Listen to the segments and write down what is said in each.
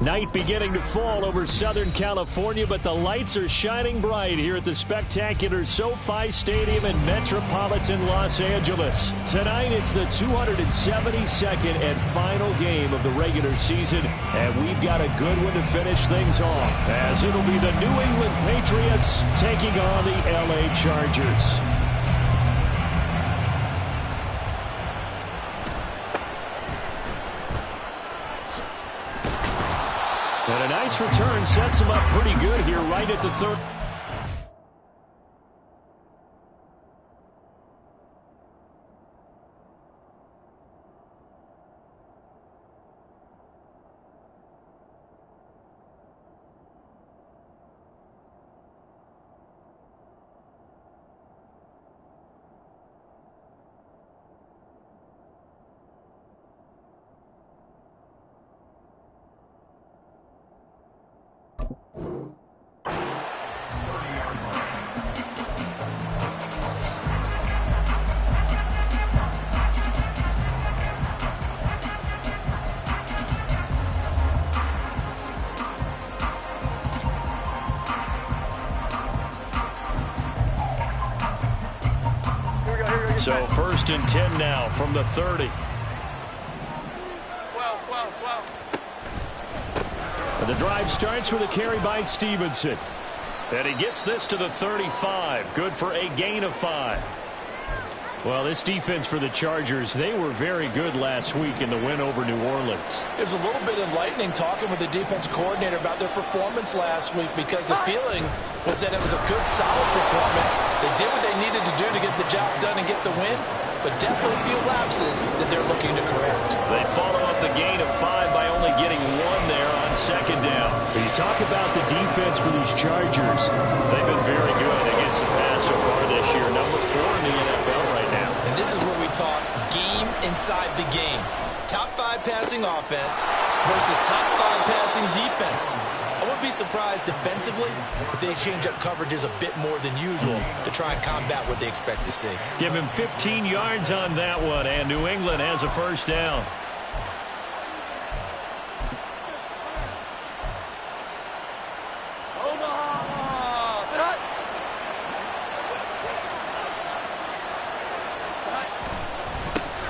Night beginning to fall over Southern California, but the lights are shining bright here at the spectacular SoFi Stadium in metropolitan Los Angeles. Tonight, it's the 272nd and final game of the regular season, and we've got a good one to finish things off, as it'll be the New England Patriots taking on the LA Chargers. And a nice return sets him up pretty good here right at the third. So 1st and 10 now from the 30. And the drive starts with a carry by Stevenson. And he gets this to the 35. Good for a gain of 5. Well, this defense for the Chargers, they were very good last week in the win over New Orleans. It was a little bit enlightening talking with the defense coordinator about their performance last week, because the feeling was that it was a good, solid performance. They did what they needed to do to get the job done and get the win, but definitely a few lapses that they're looking to correct. They follow up the gain of 5 by only getting 1 there on 2nd down. When you talk about the defense for these Chargers, they've been very good against the pass so far this year. Number 4 in the NFL right now. And this is where we talk game inside the game. Top 5 passing offense versus top 5 passing defense. I wouldn't be surprised defensively if they change up coverages a bit more than usual to try and combat what they expect to see. Give him 15 yards on that one, and New England has a 1st down.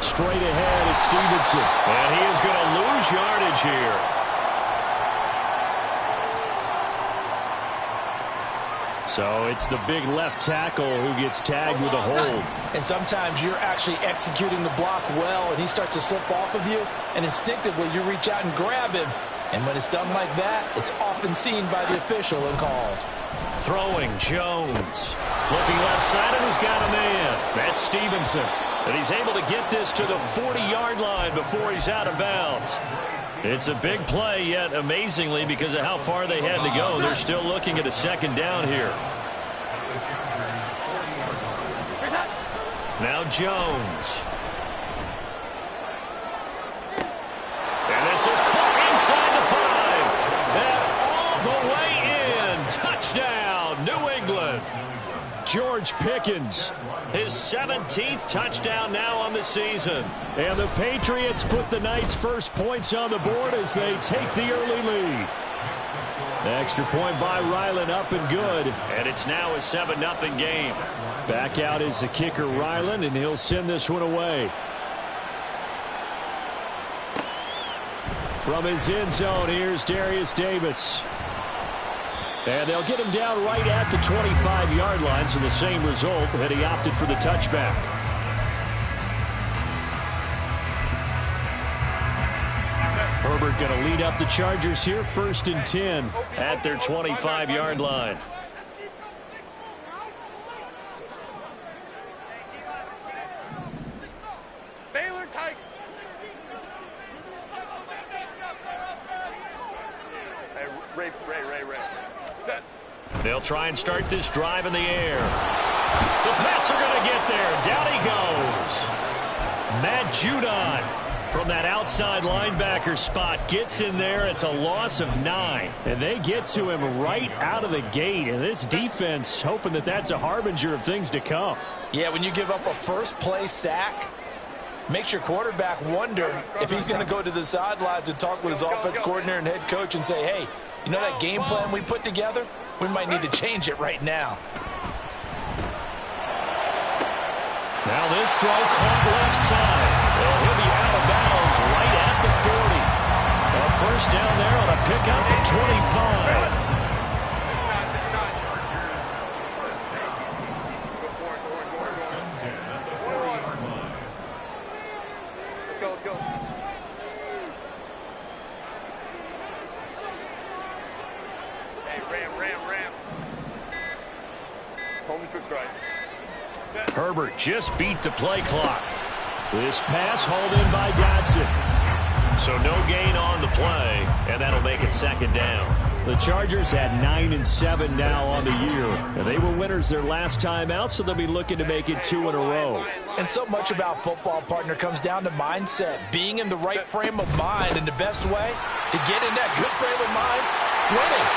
Straight ahead, it's Stevenson. And he is going to lose yardage here. So it's the big left tackle who gets tagged with a hold. And sometimes you're actually executing the block well, and he starts to slip off of you, and instinctively you reach out and grab him. And when it's done like that, it's often seen by the official and called. Throwing, Jones. Looking left side, and he's got a man. That's Stevenson. And he's able to get this to the 40-yard line before he's out of bounds. It's a big play, yet amazingly, because of how far they had to go, they're still looking at a 2nd down here. Now Jones. And this is caught inside the 5. And all the way in. Touchdown, New England. George Pickens, his 17th touchdown now on the season. And the Patriots put the Knights' first points on the board as they take the early lead. The extra point by Ryland up and good. And it's now a 7-0 game. Back out is the kicker, Ryland, and he'll send this one away. From his end zone, here's Darius Davis. And they'll get him down right at the 25-yard line, so the same result, and he opted for the touchback. Herbert going to lead up the Chargers here, 1st and 10 at their 25-yard line. They'll try and start this drive in the air. The Pats are going to get there. Down he goes. Matt Judon from that outside linebacker spot gets in there. It's a loss of 9. And they get to him right out of the gate. And this defense hoping that that's a harbinger of things to come. Yeah, when you give up a first-play sack, makes your quarterback wonder if he's going to go to the sidelines and talk with his offense coordinator and head coach and say, hey, you know that game plan we put together? We might need to change it right now. Now this throw caught left side. And he'll be out of bounds right at the 40. A first down there on a pickup at 25. Herbert just beat the play clock. This pass hauled in by Dodson. So no gain on the play, and that'll make it 2nd down. The Chargers had 9-7 now on the year. And they were winners their last time out, so they'll be looking to make it 2 in a row. And so much about football, partner, comes down to mindset. Being in the right frame of mind, and the best way to get in that good frame of mind, winning.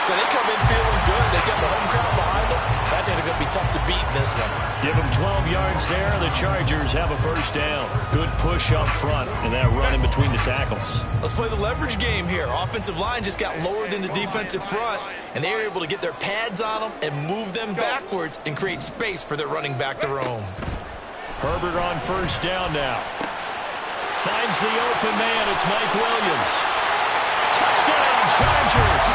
So they come in feeling good. They get the home crowd behind them. I think they're going to be tough to beat in this one. Give them 12 yards there. The Chargers have a first down. Good push up front, and that run in between the tackles. Let's play the leverage game here. Offensive line just got lower than the defensive front, and they were able to get their pads on them and move them backwards and create space for their running back to roam. Herbert on first down now. Finds the open man. It's Mike Williams. Touchdown, Chargers.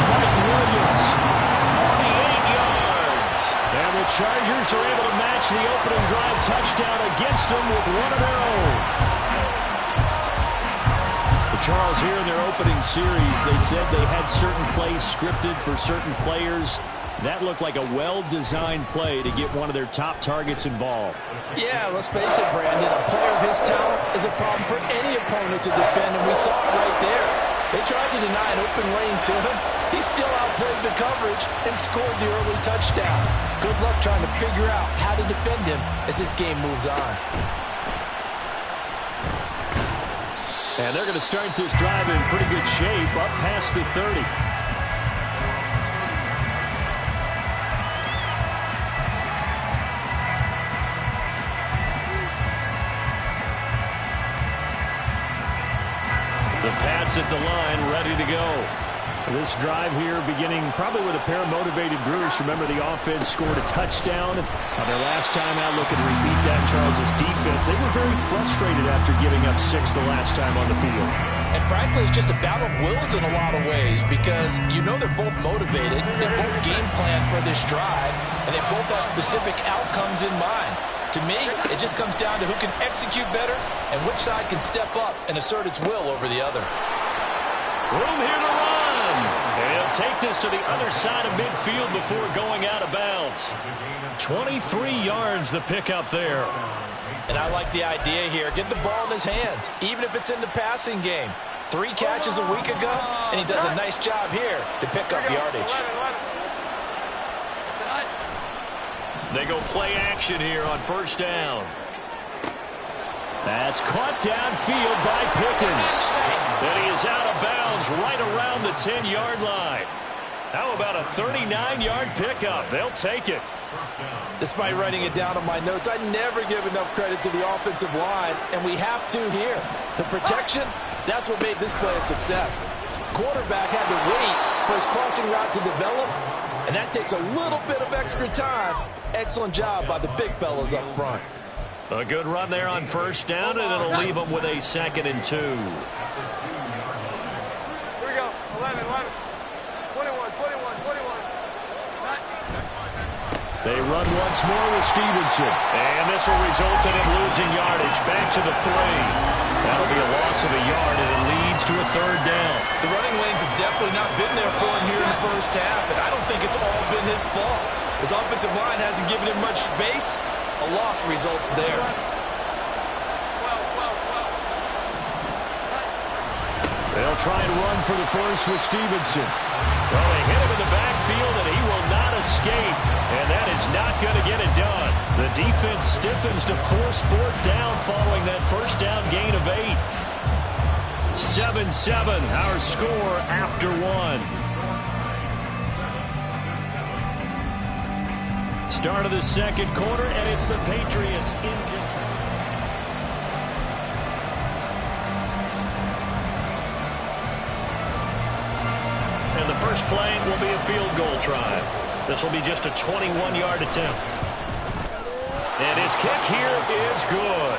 Mike Williams, 48 yards. And the Chargers are able to match the opening drive touchdown against them with one of their own. But Charles, here in their opening series, they said they had certain plays scripted for certain players. That looked like a well-designed play to get one of their top targets involved. Yeah, let's face it, Brandon. A player of his talent is a problem for any opponent to defend, and we saw it right there. They tried to deny an open lane to him. He still outplayed the coverage and scored the early touchdown. Good luck trying to figure out how to defend him as this game moves on. And they're going to start this drive in pretty good shape, up past the 30. The Pats at the line, ready to go. This drive here beginning probably with a pair of motivated groups. Remember, the offense scored a touchdown on their last time out, looking to repeat that. Charles' defense, they were very frustrated after giving up 6 the last time on the field. And frankly, it's just a battle of wills in a lot of ways, because you know they're both motivated, they're both game planned for this drive, and they both have specific outcomes in mind. To me, it just comes down to who can execute better and which side can step up and assert its will over the other. Room here to run. And he'll take this to the other side of midfield before going out of bounds. 23 yards the pickup there. And I like the idea here. Get the ball in his hands, even if it's in the passing game. 3 catches a week ago, and he does a nice job here to pick up yardage. They go play action here on first down. That's caught downfield by Pickens. And he is out of bounds right around the 10-yard line. How about a 39-yard pickup? They'll take it. Despite writing it down on my notes, I never give enough credit to the offensive line, and we have to here. The protection, that's what made this play a success. Quarterback had to wait for his crossing route to develop, and that takes a little bit of extra time. Excellent job by the big fellas up front. A good run there on first down, and it'll leave them with a 2nd and 2. Here we go. 11, 21, 21. They run once more with Stevenson. And this will result in him losing yardage. Back to the 3. That'll be a loss of a yard, and it leads to a 3rd down. The running lanes have definitely not been there for him here in the first half, and I don't think it's all been his fault. His offensive line hasn't given him much space. A loss results there. They'll try and run for the first with Stevenson. Well, they hit him in the backfield, and he will not escape. And that is not going to get it done. The defense stiffens to force 4th down following that first down gain of 8. 7-7, our score after 1. Start of the 2nd quarter, and it's the Patriots in control. And the first play will be a field goal try. This will be just a 21-yard attempt. And his kick here is good.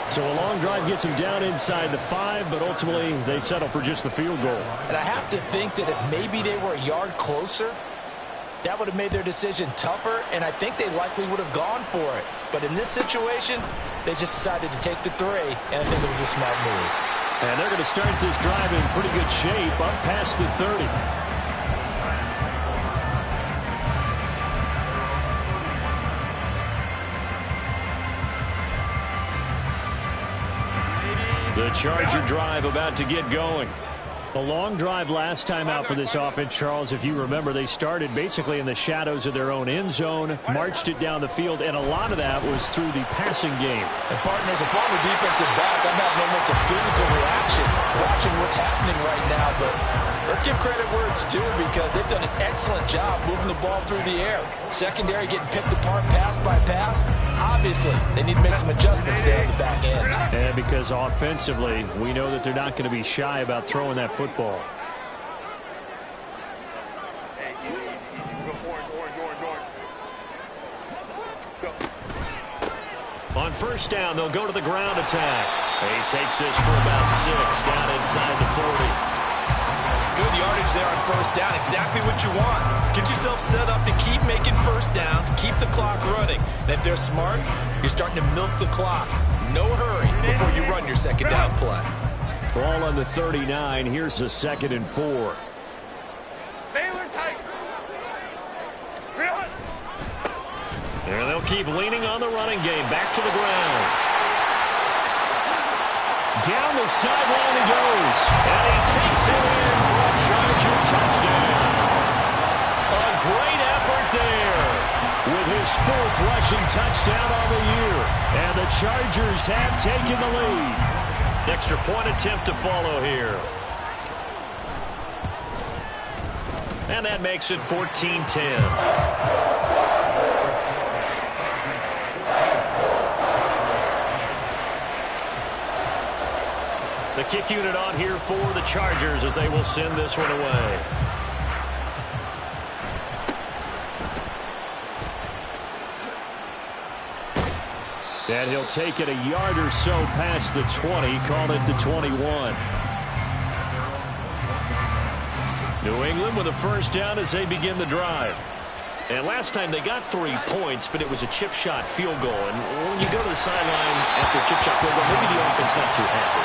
So a long drive gets him down inside the 5, but ultimately they settle for just the field goal. And I have to think that if maybe they were a yard closer, that would have made their decision tougher, and I think they likely would have gone for it. But in this situation, they just decided to take the 3, and I think it was a smart move. And they're going to start this drive in pretty good shape up past the 30. The Charger drive about to get going. A long drive last time out for this offense, Charles. If you remember, they started basically in the shadows of their own end zone, marched it down the field, and a lot of that was through the passing game. And, partner, as a former defensive back, I'm having almost a physical reaction watching what's happening right now. But let's give credit where it's due, because they've done an excellent job moving the ball through the air. Secondary getting picked apart pass by pass. Obviously, they need to make some adjustments there on the back end. And because offensively, we know that they're not going to be shy about throwing that football. On first down, they'll go to the ground attack. He takes this for about 6 down inside the 40. Good yardage there on first down. Exactly what you want. Get yourself set up to keep making first downs, keep the clock running. And if they're smart, you're starting to milk the clock. No hurry before you run your second down play. Ball on the 39. Here's a 2nd and 4. And they'll keep leaning on the running game. Back to the ground. Down the sideline he goes. And he takes it in for a Charger touchdown. A great effort there with his 4th rushing touchdown on the year. And the Chargers have taken the lead. Extra point attempt to follow here. And that makes it 14-10. The kick unit on here for the Chargers as they will send this one away. And he'll take it a yard or so past the 20, call it the 21. New England with a first down as they begin the drive. And last time they got 3 points, but it was a chip shot field goal. And when you go to the sideline after a chip shot field goal, maybe the offense not too happy.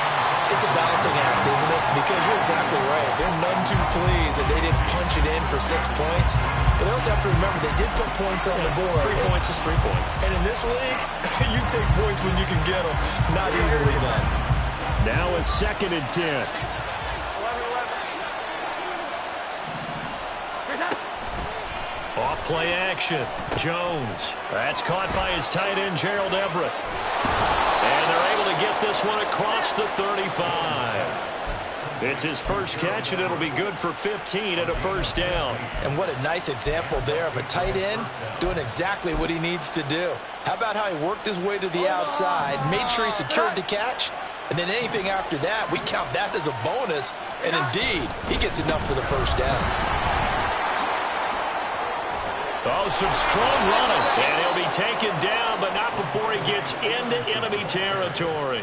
It's a balancing act, isn't it? Because you're exactly right. They're none too pleased that they didn't punch it in for 6 points. But they also have to remember they did put points on the board. 3 points is 3 points. And in this league, you take points when you can get them. Not easily done. Now a 2nd and 10. Off play action. Jones. That's caught by his tight end, Gerald Everett. And they're able to get this one across the 35. It's his first catch, and it'll be good for 15 and a first down. And what a nice example there of a tight end doing exactly what he needs to do. How about how he worked his way to the outside, made sure he secured the catch, and then anything after that, we count that as a bonus. And indeed, he gets enough for the first down. Oh, some strong running. And he'll be taken down, but not before he gets into enemy territory.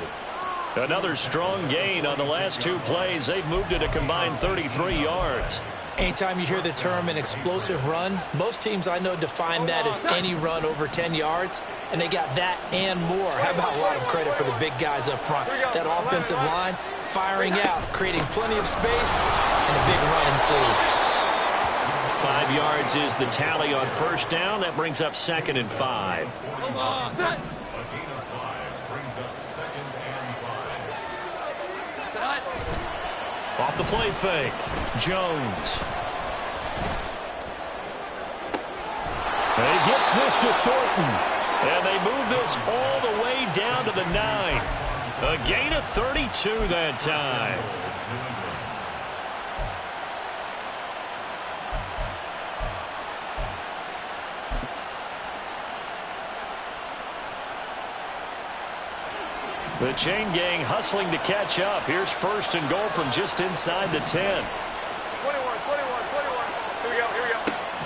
Another strong gain on the last 2 plays. They've moved it a combined 33 yards. Anytime you hear the term an explosive run, most teams I know define that as any run over 10 yards, and they got that and more. How about a lot of credit for the big guys up front? That offensive line firing out, creating plenty of space, and a big run ensued. 5 yards is the tally on first down. That brings up 2nd and 5. Off the play fake, Jones. And he gets this to Thornton. And they move this all the way down to the 9. A gain of 32 that time. The chain gang hustling to catch up. Here's 1st and goal from just inside the 10. 21. Here we go.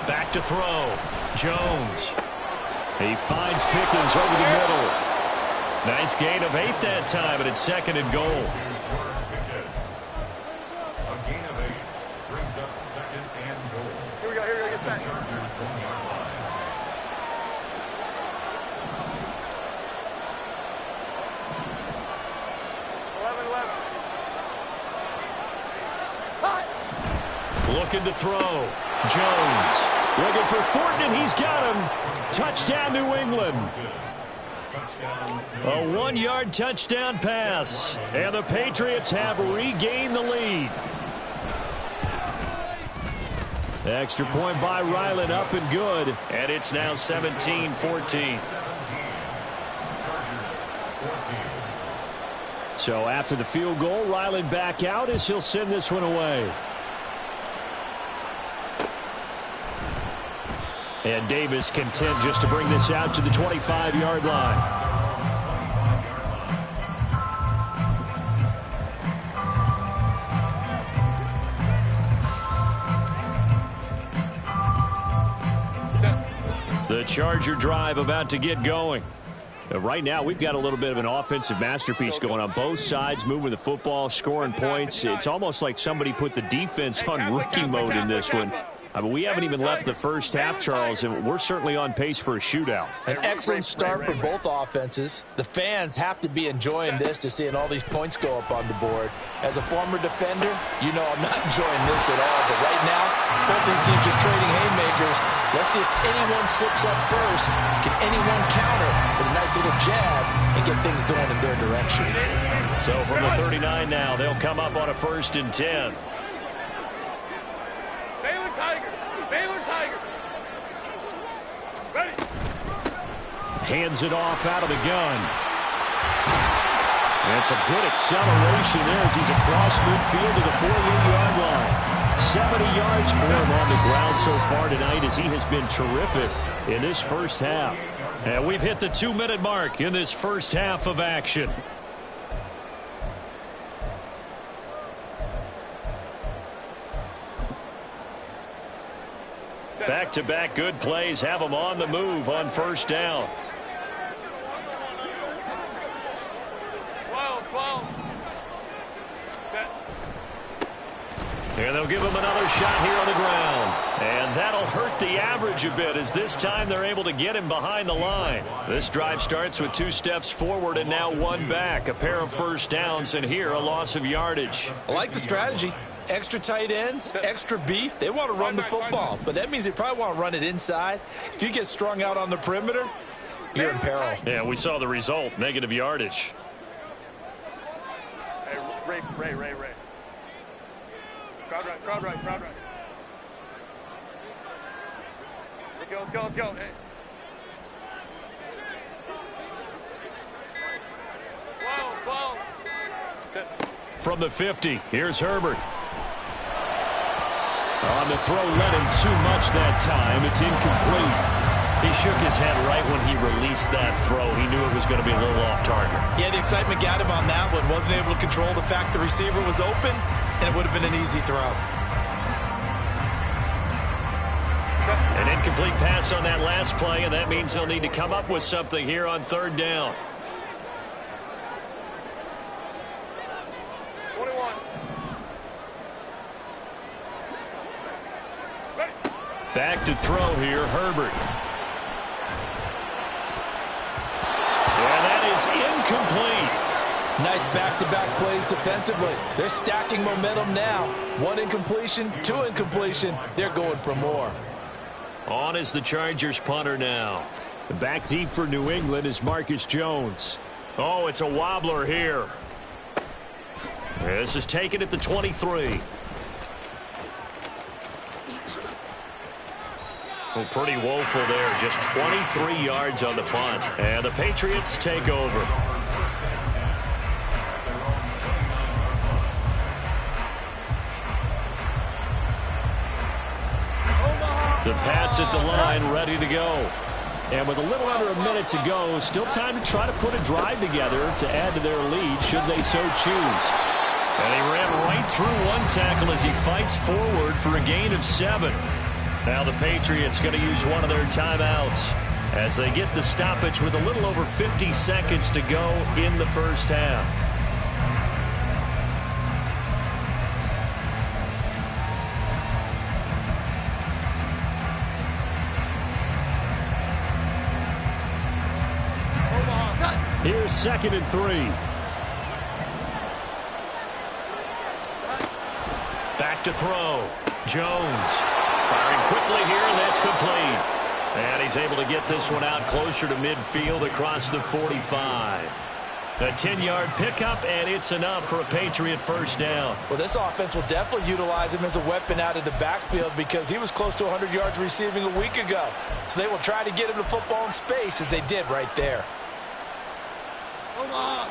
Back to throw. Jones. He finds Pickens over the middle. Nice gain of 8 that time, and it's 2nd and goal. A gain of 8 brings up 2nd and goal. Here we go. Get back. 11. Looking to throw. Jones. Looking for Thornton, and he's got him. Touchdown, New England. A 1-yard touchdown pass. And the Patriots have regained the lead. Extra point by Ryland, up and good. And it's now 17-14. So after the field goal, Ryland back out as he'll send this one away. And Davis content just to bring this out to the 25-yard line. The Charger drive about to get going. Right now, we've got a little bit of an offensive masterpiece going on both sides, moving the football, scoring points. It's almost like somebody put the defense on rookie mode in this one. I mean, we haven't even left the first half, Charles, and we're certainly on pace for a shootout. An excellent start for both offenses. The fans have to be enjoying this to seeing all these points go up on the board. As a former defender, you know I'm not enjoying this at all. But right now, both these teams just trading haymakers. Let's see if anyone slips up first. Can anyone counter with a nice little jab and get things going in their direction? So from the 39 now, they'll come up on a 1st and 10. Baylor Tiger. Ready. Hands it off out of the gun. And some good acceleration there as he's across midfield to the 48-yard line. 70 yards for him on the ground so far tonight as he has been terrific in this first half. And we've hit the 2-minute mark in this first half of action. Back-to-back good plays have them on the move on first down. 12. And they'll give him another shot here on the ground. And that'll hurt the average a bit as this time they're able to get him behind the line. This drive starts with 2 steps forward and now 1 back. A pair of first downs, and here a loss of yardage. I like the strategy. Extra tight ends, extra beef. They want to run the football, but that means they probably want to run it inside. If you get strung out on the perimeter, you're in peril. Yeah, we saw the result, negative yardage. Hey, Ray. Crowd right. Let's go. Hey. 12. From the 50, here's Herbert. On the throw, led him too much that time. It's incomplete. He shook his head right when he released that throw. He knew it was going to be a little off target. Yeah, the excitement got him on that one. Wasn't able to control the fact the receiver was open, and it would have been an easy throw. An incomplete pass on that last play, and that means they'll need to come up with something here on 3rd down. 21. Back to throw here, Herbert. And that is incomplete. Nice back-to-back plays defensively. They're stacking momentum now. 1 incompletion, 2 incompletion. They're going for more. On is the Chargers punter now. Back deep for New England is Marcus Jones. Oh, it's a wobbler here. This is taken at the 23. Oh, pretty woeful there. Just 23 yards on the punt. And the Patriots take over. The Pats at the line, ready to go. And with a little under a minute to go, still time to try to put a drive together to add to their lead should they so choose. And he ran right through one tackle as he fights forward for a gain of 7. Now the Patriots going to use one of their timeouts as they get the stoppage with a little over 50 seconds to go in the first half. Here's 2nd and 3. Back to throw. Jones firing quickly here, and that's complete. And he's able to get this one out closer to midfield across the 45. A 10-yard pickup, and it's enough for a Patriot first down. Well, this offense will definitely utilize him as a weapon out of the backfield because he was close to 100 yards receiving a week ago. So they will try to get him the football in space as they did right there.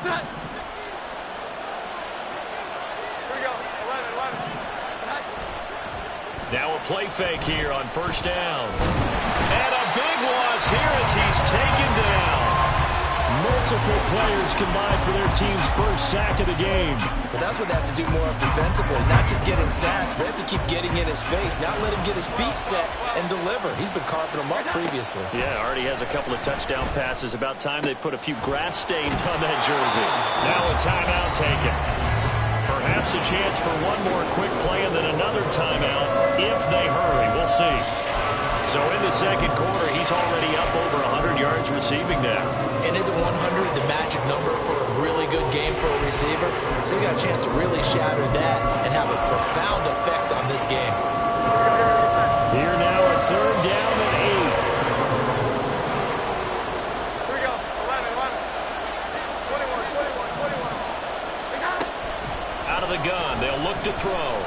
Set. Here we go. 11. Now a play fake here on first down. And a big loss here as he's taken down. Multiple players combined for their team's first sack of the game. But that's what they have to do more of defensively, not just getting sacks, but they have to keep getting in his face, not let him get his feet set and deliver. He's been carving them up previously. Yeah, already has a couple of touchdown passes. About time they put a few grass stains on that jersey. Now a timeout taken. Perhaps a chance for one more quick play and then another timeout if they hurry. We'll see. So in the second quarter, he's already up over 100 yards receiving now. And isn't 100 the magic number for a really good game for a receiver? So you got a chance to really shatter that and have a profound effect on this game. Here now a 3rd down and 8. Here we go. 11. 21. Out of the gun, they'll look to throw.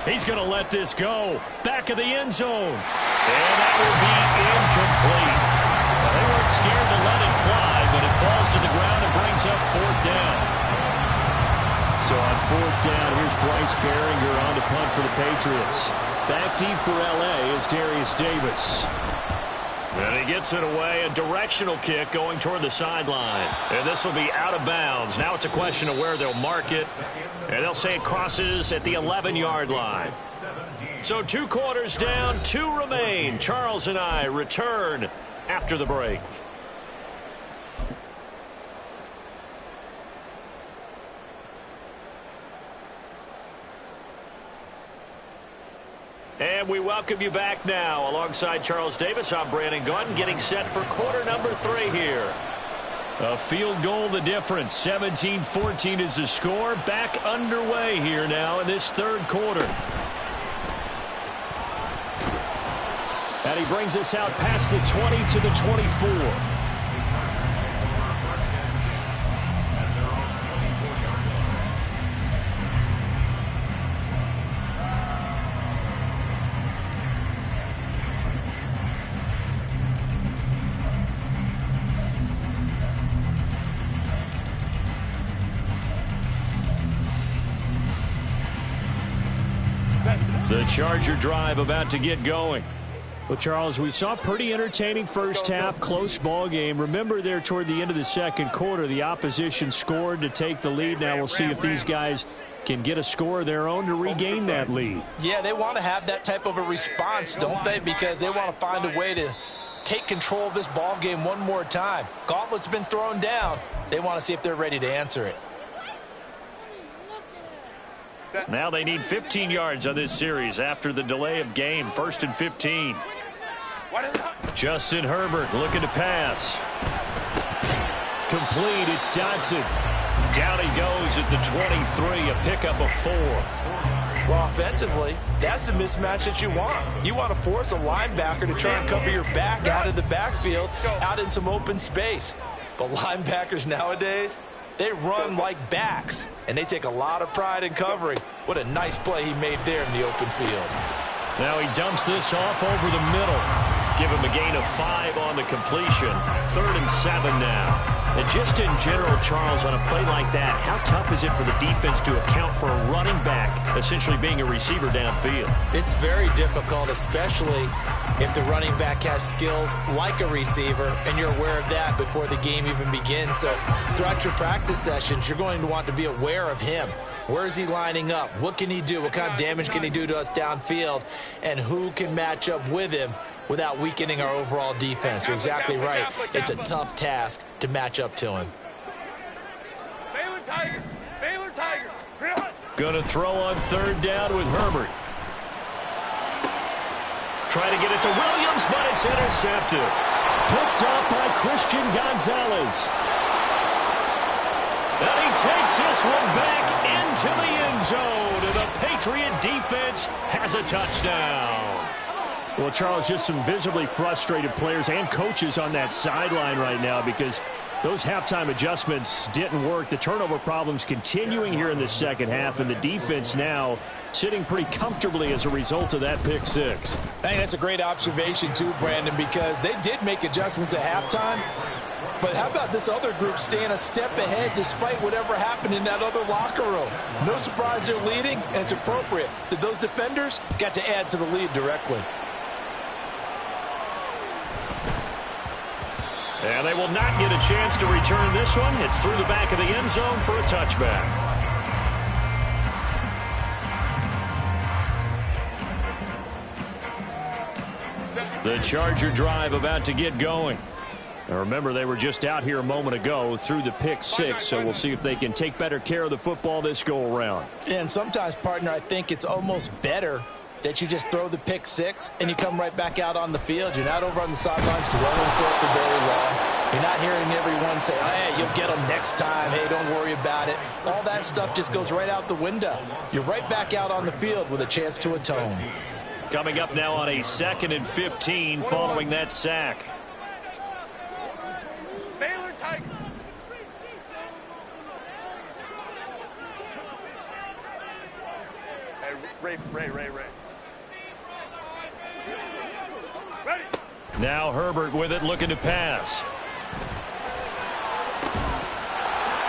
He's going to let this go. Back of the end zone. And that will be incomplete. Well, they weren't scared to let it fly, but it falls to the ground and brings up 4th down. So on 4th down, here's Bryce Behringer on to punt for the Patriots. Back deep for L.A. is Darius Davis. And he gets it away, a directional kick going toward the sideline. And this will be out of bounds. Now it's a question of where they'll mark it. And they'll say it crosses at the 11-yard line. So 2 quarters down, 2 remain. Charles and I return after the break. And we welcome you back now. Alongside Charles Davis, I'm Brandon Gaudin, getting set for quarter number 3 here. A field goal the difference. 17-14 is the score. Back underway here now in this 3rd quarter. And he brings us out past the 20 to the 24. The Charger drive about to get going. Well, Charles, we saw a pretty entertaining first half, close ball game. Remember there toward the end of the second quarter, the opposition scored to take the lead. Now we'll see if these guys can get a score of their own to regain that lead. Yeah, they want to have that type of a response, don't they? Because they want to find a way to take control of this ball game one more time. Gauntlet's been thrown down. They want to see if they're ready to answer it. Now they need 15 yards on this series after the delay of game. 1st and 15. Justin Herbert looking to pass. Complete. It's Dodson. Down he goes at the 23. A pickup of 4. Well, offensively, that's the mismatch that you want. You want to force a linebacker to try and cover your back out of the backfield, out in some open space. But linebackers nowadays, they run like backs, and they take a lot of pride in covering. What a nice play he made there in the open field. Now he dumps this off over the middle. Give him a gain of 5 on the completion. 3rd and 7 now. And just in general, Charles, on a play like that, how tough is it for the defense to account for a running back essentially being a receiver downfield? It's very difficult, especially if the running back has skills like a receiver, and you're aware of that before the game even begins. So throughout your practice sessions, you're going to want to be aware of him. Where is he lining up? What can he do? What kind of damage can he do to us downfield? And who can match up with him without weakening our overall defense? You're exactly right. It's a tough task to match up to him. Baylor Tiger. Going to throw on 3rd down with Herbert. Try to get it to Williams, but it's intercepted. Picked up by Christian Gonzalez. And he takes this one back into the end zone. And the Patriot defense has a touchdown. Well, Charles, just some visibly frustrated players and coaches on that sideline right now because those halftime adjustments didn't work. The turnover problems continuing here in the second half, and the defense now sitting pretty comfortably as a result of that pick 6. I think that's a great observation too, Brandon, because they did make adjustments at halftime. But how about this other group staying a step ahead despite whatever happened in that other locker room? No surprise they're leading, and it's appropriate that those defenders got to add to the lead directly. And they will not get a chance to return this one. It's through the back of the end zone for a touchback. The Charger drive about to get going. Now remember, they were just out here a moment ago through the pick 6, so we'll see if they can take better care of the football this go-around. And sometimes, partner, I think it's almost better that you just throw the pick 6 and you come right back out on the field. You're not over on the sidelines dwelling for very long. You're not hearing everyone say, oh, hey, you'll get them next time. Hey, don't worry about it. All that stuff just goes right out the window. You're right back out on the field with a chance to atone. Coming up now on a 2nd and 15 following that sack. Baylor Tiger. Hey, Ray. Ready. Now Herbert with it, looking to pass.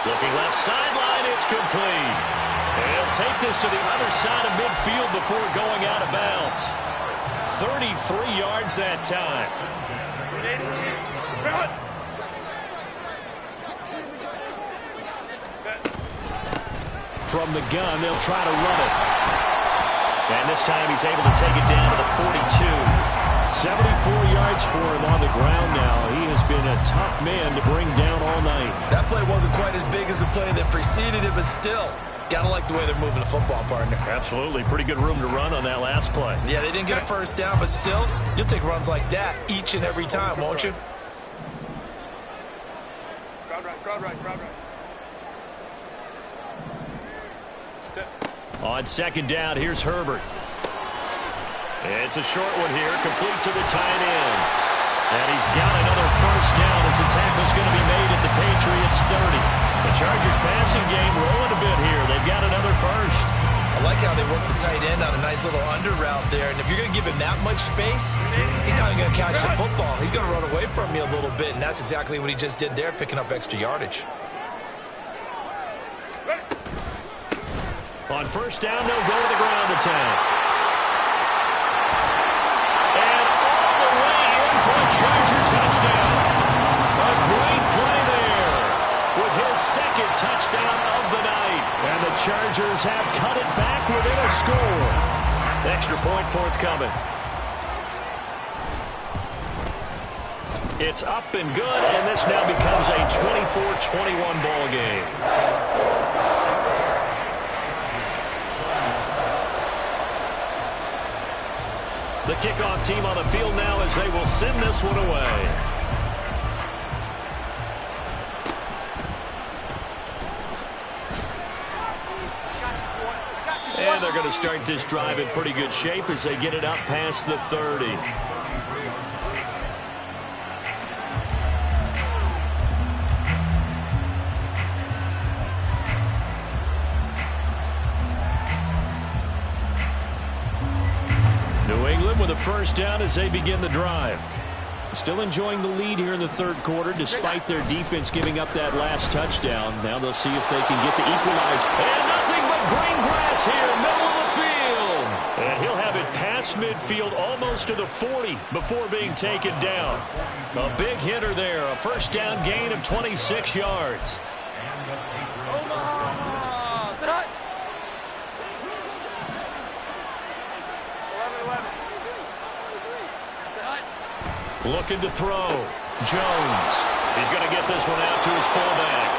Looking left sideline, it's complete. And he'll take this to the other side of midfield before going out of bounds. 33 yards that time. From the gun, they'll try to run it. And this time he's able to take it down to the 42. 74 yards for him on the ground now. He has been a tough man to bring down all night. That play wasn't quite as big as the play that preceded it, but still, gotta like the way they're moving the football, partner. Absolutely. Pretty good room to run on that last play. Yeah, they didn't get a first down, but still, you'll take runs like that each and every time, won't you? Crowd right. On 2nd down, here's Herbert. It's a short one here, complete to the tight end. And he's got another first down as the tackle's going to be made at the Patriots 30. The Chargers passing game rolling a bit here. They've got another first. I like how they work the tight end on a nice little under route there. And if you're going to give him that much space, he's not even going to catch the football. He's going to run away from you a little bit, and that's exactly what he just did there, picking up extra yardage. On first down, they'll go to the ground attack. And all the way in for a Charger touchdown. A great play there with his 2nd touchdown of the night. And the Chargers have cut it back within a score. Extra point forthcoming. It's up and good, and this now becomes a 24-21 ball game. The kickoff team on the field now as they will send this one away. And they're going to start this drive in pretty good shape as they get it up past the 30. New England with a first down as they begin the drive. Still enjoying the lead here in the third quarter despite their defense giving up that last touchdown. Now they'll see if they can get the equalizer. And nothing but green grass here, middle of the field. And he'll have it past midfield almost to the 40 before being taken down. A big hitter there, a first down gain of 26 yards. Looking to throw. Jones. He's going to get this one out to his fullback.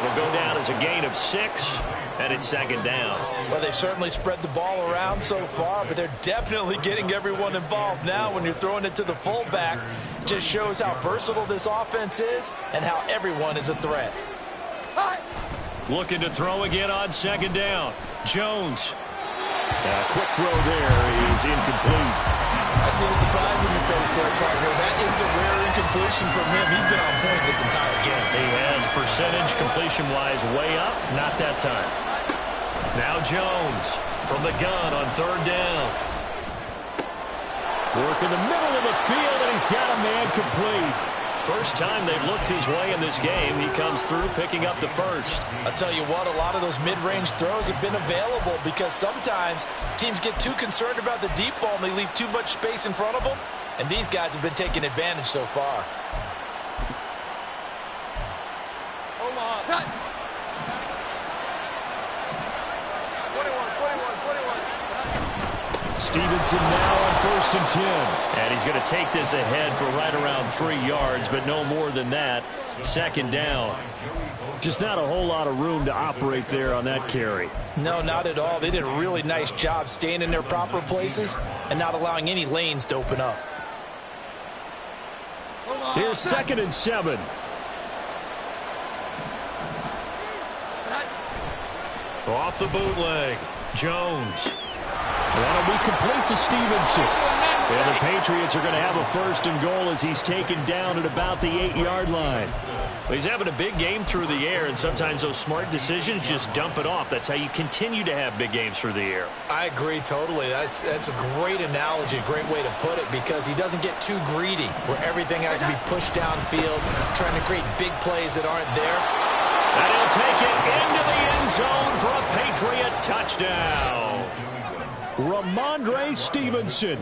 It'll go down as a gain of 6, and it's second down. Well, they've certainly spread the ball around so far, but they're definitely getting everyone involved now when you're throwing it to the fullback. Just shows how versatile this offense is and how everyone is a threat. Looking to throw again on second down. Jones. A quick throw there is incomplete. I see the surprise in your face there, partner. That is a rare incompletion from him. He's been on point this entire game. He has percentage completion-wise way up. Not that time. Now Jones from the gun on third down. Work in the middle of the field, and he's got a man complete. First time they've looked his way in this game. He comes through picking up the first. I'll tell you what, a lot of those mid-range throws have been available because sometimes teams get too concerned about the deep ball and they leave too much space in front of them. And these guys have been taking advantage so far. Omaha. 21. Stevenson now on 1st and 10. And he's going to take this ahead for right around 3 yards, but no more than that. Second down. Just not a whole lot of room to operate there on that carry. No, not at all. They did a really nice job staying in their proper places and not allowing any lanes to open up. Here's 2nd and 7. Off the bootleg. Jones. That'll be complete to Stevenson. And the Patriots are going to have a 1st and goal as he's taken down at about the 8-yard line. Well, he's having a big game through the air, and sometimes those smart decisions just dump it off. That's how you continue to have big games through the air. I agree totally. That's a great analogy, a great way to put it, because he doesn't get too greedy where everything has to be pushed downfield, trying to create big plays that aren't there. And he'll take it into the end zone for a Patriot touchdown. Ramondre Stevenson,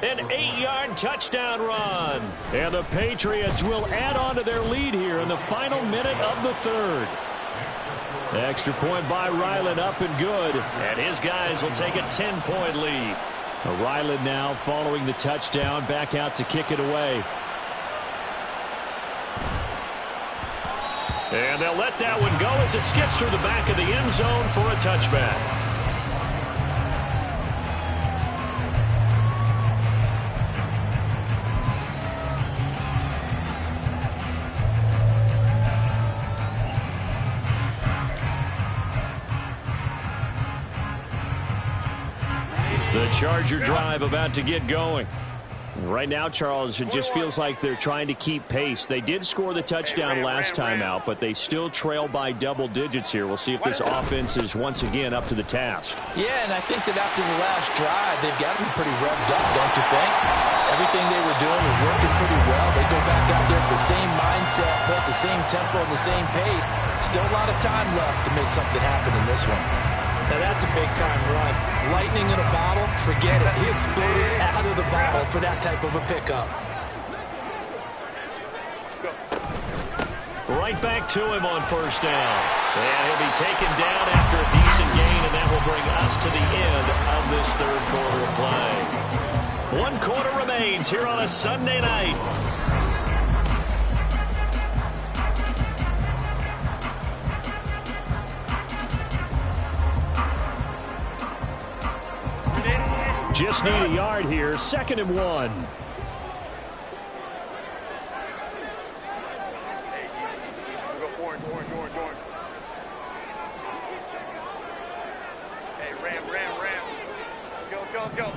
an 8-yard touchdown run. And the Patriots will add on to their lead here in the final minute of the third. Extra point by Ryland, up and good. And his guys will take a 10-point lead. Ryland now following the touchdown, back out to kick it away. And they'll let that one go as it skips through the back of the end zone for a touchback. The Charger drive about to get going. Right now, Charles, it just feels like they're trying to keep pace. They did score the touchdown last time out, but they still trail by double digits here. We'll see if this offense is once again up to the task. Yeah, and I think that after the last drive, they've got to be pretty revved up, don't you think? Everything they were doing was working pretty well. They go back out there with the same mindset, but the same tempo, the same pace. Still a lot of time left to make something happen in this one. Now that's a big-time run. Lightning in a bottle, forget it. He exploded out of the bottle for that type of a pickup. Right back to him on first down. And he'll be taken down after a decent gain, and that will bring us to the end of this third quarter of play. 1 quarter remains here on a Sunday night. Just need a yard here. 2nd and 1. Let's go.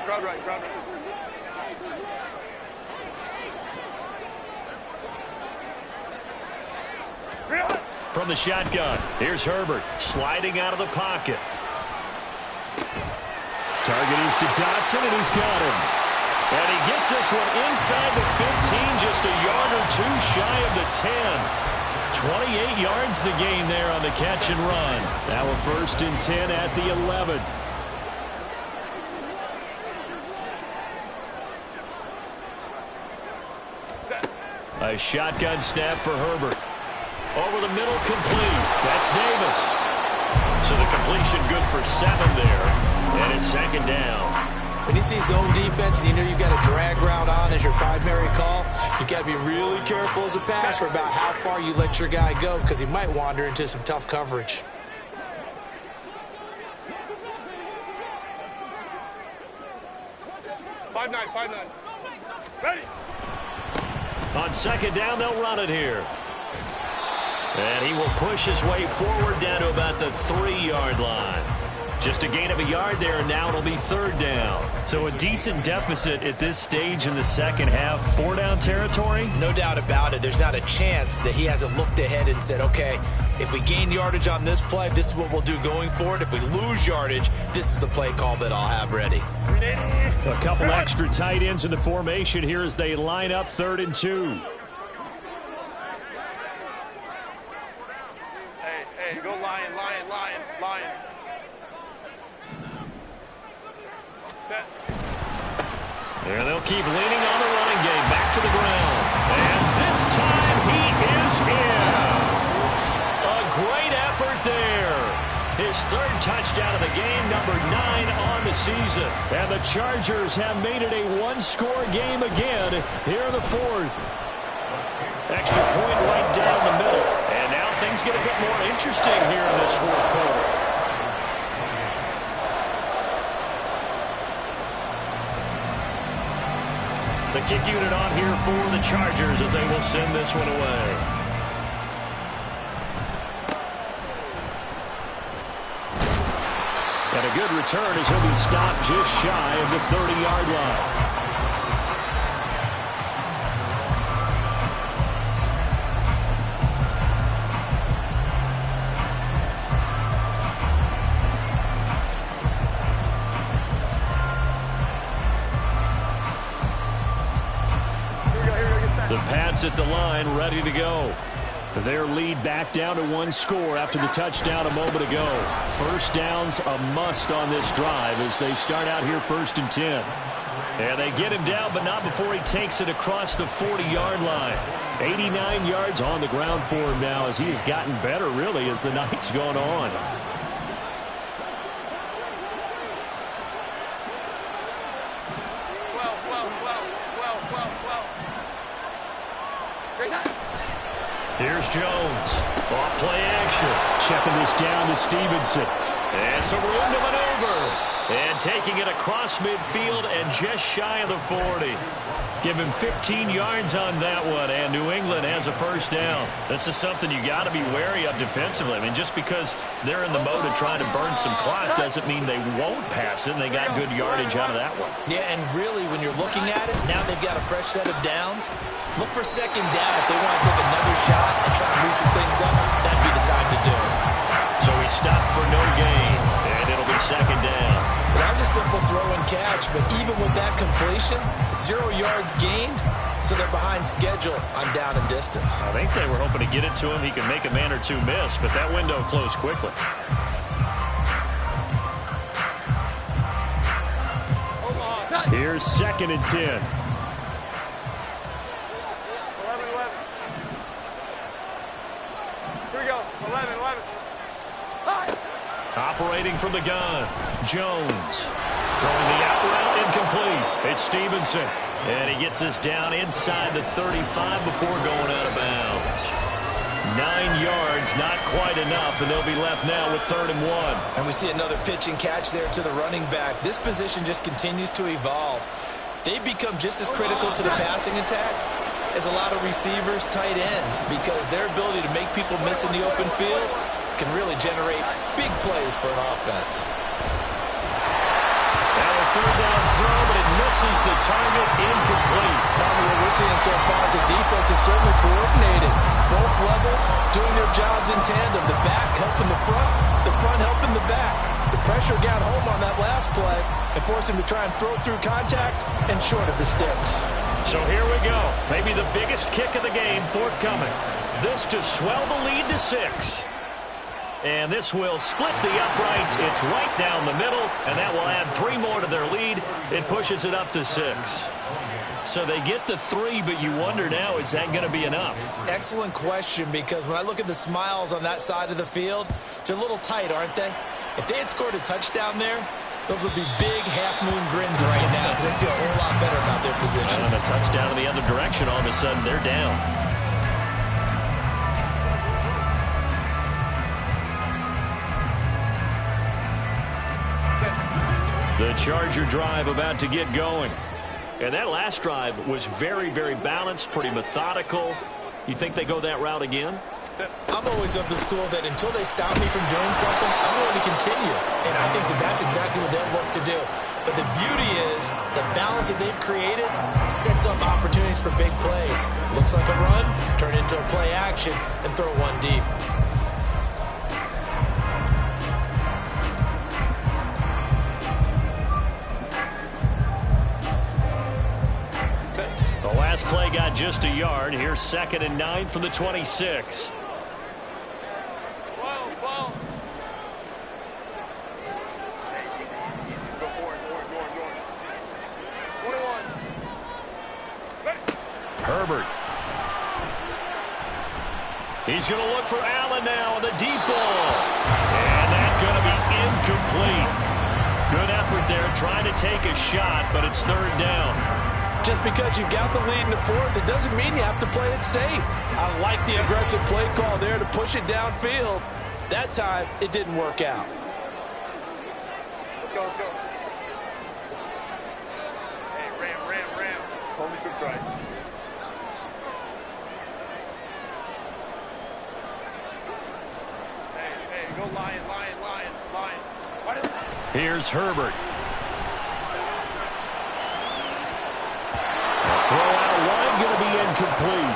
Crowd right. From the shotgun, here's Herbert sliding out of the pocket. Target is to Dotson, and he's got him. And he gets this one inside the 15, just a yard or two shy of the 10. 28 yards the gain there on the catch and run. Now a 1st and 10 at the 11. A shotgun snap for Herbert. Over the middle, complete. That's Davis. So the completion good for 7 there. And it's 2nd down. When you see zone defense and you know you've got a drag route on as your primary call, you got to be really careful as a passer about how far you let your guy go because he might wander into some tough coverage. Five nine. Ready. On 2nd down, they'll run it here. And he will push his way forward down to about the 3-yard line. Just a gain of a yard there, and now it'll be 3rd down. So a decent deficit at this stage in the 2nd half. 4-down territory? No doubt about it. There's not a chance that he hasn't looked ahead and said, okay, if we gain yardage on this play, this is what we'll do going forward. If we lose yardage, this is the play call that I'll have ready. A couple extra tight ends in the formation here as they line up 3rd and 2. Hey, go lion. There they'll keep leaning on the running game. Back to the ground. And this time he is in. A great effort there. His 3rd touchdown of the game, number 9 on the season. And the Chargers have made it a 1-score game again here in the 4th. Extra point right down the middle. And now things get a bit more interesting here in this 4th quarter. The kick unit on here for the Chargers as they will send this one away. And a good return as he'll be stopped just shy of the 30-yard line. The Pats at the line, ready to go. Their lead back down to 1 score after the touchdown a moment ago. 1st down's a must on this drive as they start out here 1st and 10. And they get him down, but not before he takes it across the 40-yard line. 89 yards on the ground for him now as he has gotten better, really, as the night's gone on. Here's Jones. Off play action. Checking this down to Stevenson. And some room to maneuver. And taking it across midfield and just shy of the 40. Give him 15 yards on that one, and New England has a 1st down. This is something you got to be wary of defensively. I mean, just because they're in the mode of trying to burn some clock doesn't mean they won't pass it. They got good yardage out of that one. Yeah, and really, when you're looking at it, now they've got a fresh set of downs. Look for 2nd down. If they want to take another shot and try to loosen things up, that'd be the time to do it. So he stopped for no gain, and it'll be 2nd down. That was a simple throw and catch, but even with that completion, 0 yards gained, so they're behind schedule on down and distance. I think they were hoping to get it to him. He could make a man or two miss, but that window closed quickly. Here's 2nd and 10. 11. Here we go. 11. Operating from the gun, Jones. Throwing the out route, incomplete. It's Stevenson. And he gets us down inside the 35 before going out of bounds. 9 yards, not quite enough, and they'll be left now with 3rd and 1. And we see another pitch and catch there to the running back. This position just continues to evolve. They become just as critical to the passing attack as a lot of receivers, tight ends, because their ability to make people miss in the open field can really generate big plays for an offense. Now a 3rd down throw, but it misses the target, incomplete. What we're seeing so far is the defense is certainly coordinated. Both levels doing their jobs in tandem. The back helping the front helping the back. The pressure got home on that last play and forced him to try and throw through contact and short of the sticks. So here we go. Maybe the biggest kick of the game forthcoming. This to swell the lead to 6. And this will split the uprights. It's right down the middle, and that will add 3 more to their lead. It pushes it up to 6. So they get to 3, but you wonder now, is that going to be enough? Excellent question, because when I look at the smiles on that side of the field, they're a little tight, aren't they? If they had scored a touchdown there, those would be big half-moon grins right now because they feel a whole lot better about their position. And a touchdown in the other direction, all of a sudden they're down. The Charger drive about to get going. And that last drive was very, very balanced, pretty methodical. You think they go that route again? I'm always of the school that until they stop me from doing something, I'm going to continue. And I think that that's exactly what they'll look to do. But the beauty is the balance that they've created sets up opportunities for big plays. Looks like a run, turn into a play action, and throw one deep. The last play got just a yard. Here's 2nd and 9 from the 26. Herbert. He's going to look for Allen now on the deep ball. And that's going to be incomplete. Good effort there trying to take a shot, but it's 3rd down. Just because you've got the lead in the 4th, it doesn't mean you have to play it safe. I like the aggressive play call there to push it downfield. That time, it didn't work out. Let's go, let's go. Hey, ram. Hold me trips right. Hey, go lion. Here's Herbert. Throw out wide, going to be incomplete.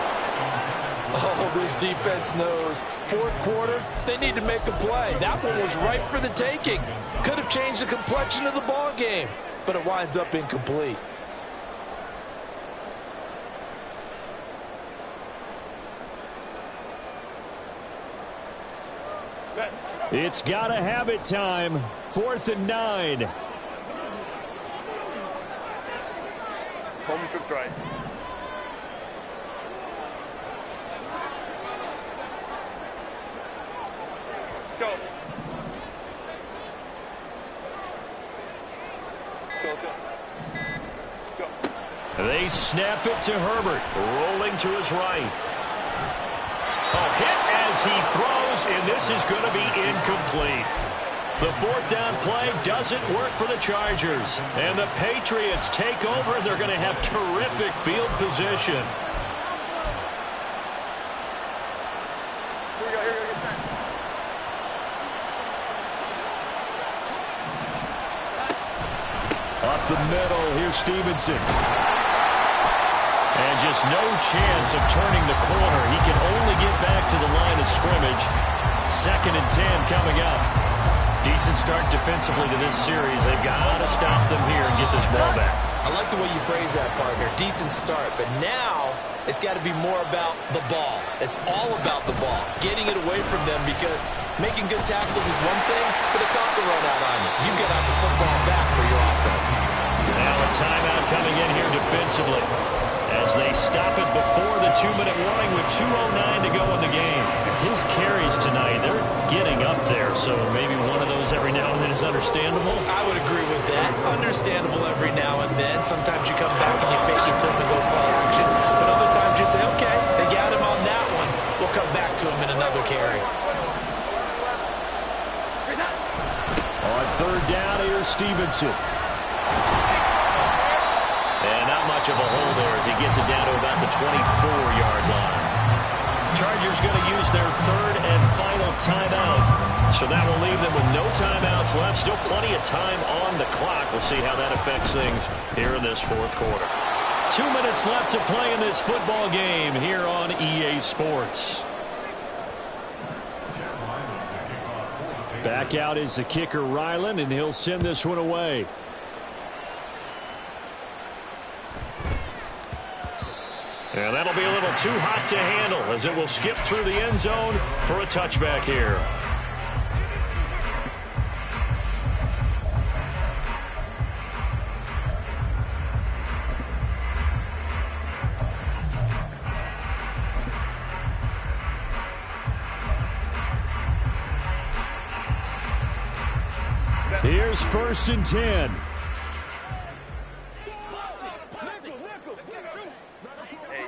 Oh, this defense knows. 4th quarter, they need to make a play. That one was ripe for the taking. Could have changed the complexion of the ball game, but it winds up incomplete. It's got to have it time. 4th and 9. Hold me trips right. Go. They snap it to Herbert, rolling to his right. Oh, hit as he throws, and this is going to be incomplete. The 4th down play doesn't work for the Chargers. And the Patriots take over, and they're going to have terrific field position. Here we go. Up the middle, here's Stevenson. And just no chance of turning the corner. He can only get back to the line of scrimmage. 2nd and 10 coming up. Decent start defensively to this series. They've got to stop them here and get this ball back. I like the way you phrase that, partner. Decent start, but now it's got to be more about the ball. It's all about the ball, getting it away from them, because making good tackles is one thing, but a clock will run out on you. You've got to have the football back for your offense. Now a timeout coming in here defensively as they stop it before the 2-minute warning with 2:09 to go in the game. His carries tonight, they're getting up there, so maybe one of those every now and then is understandable. I would agree with that. Understandable every now and then. Sometimes you come back and you fake it to him and go play action, but other times you say, okay, they got him on that one. We'll come back to him in a another carry. On third down, here's Stevenson. And not much of a hole there as he gets it down to about the 24-yard line. Chargers going to use their third and final timeout. So that will leave them with no timeouts left. Still plenty of time on the clock. We'll see how that affects things here in this fourth quarter. 2 minutes left to play in this football game here on EA Sports. Back out is the kicker, Ryland, and he'll send this one away. And that'll be a little too hot to handle as it will skip through the end zone for a touchback here. Here's 1st and 10.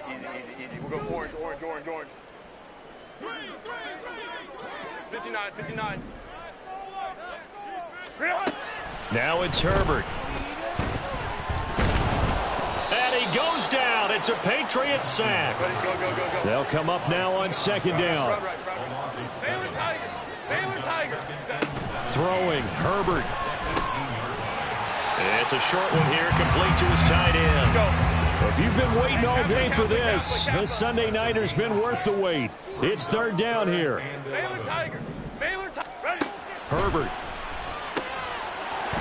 Easy. We'll go orange. 59. Now it's Herbert. And he goes down. It's a Patriot sack. Go. They'll come up now on 2nd down. Baylor Tiger. Throwing, Herbert. It's a short one here, complete to his tight end. If you've been waiting all day for this Sunday nighter's been worth the wait. It's 3rd down here. Baylor Tiger. Ready. Herbert.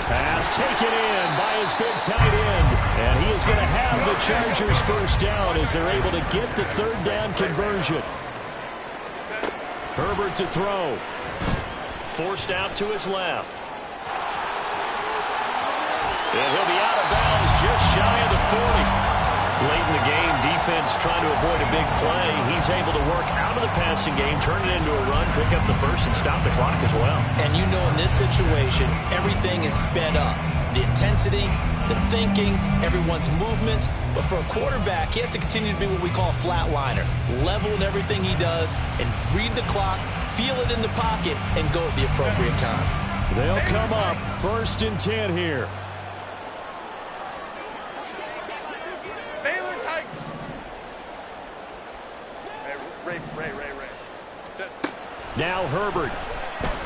Pass taken in by his big tight end. And he is going to have the Chargers 1st down as they're able to get the 3rd down conversion. Herbert to throw. Forced out to his left. And he'll be out of bounds just shy of the 40. Late in the game, defense trying to avoid a big play. He's able to work out of the passing game, turn it into a run, pick up the first, and stop the clock as well. And you know in this situation, everything is sped up. The intensity, the thinking, everyone's movement. But for a quarterback, he has to continue to be what we call a flatliner. Level in everything he does and read the clock, feel it in the pocket, and go at the appropriate time. They'll come up 1st and 10 here. Baylor Tiger. Ray. Now Herbert.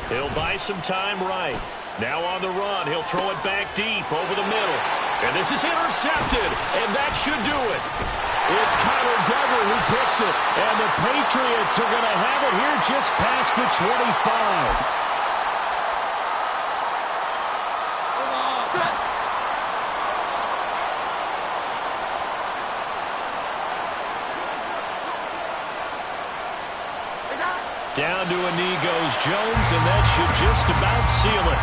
He'll buy some time right. Now on the run. He'll throw it back deep over the middle. And this is intercepted. And that should do it. It's Connor Duggar who picks it. And the Patriots are going to have it here just past the 25. Down to a knee goes Jones, and that should just about seal it.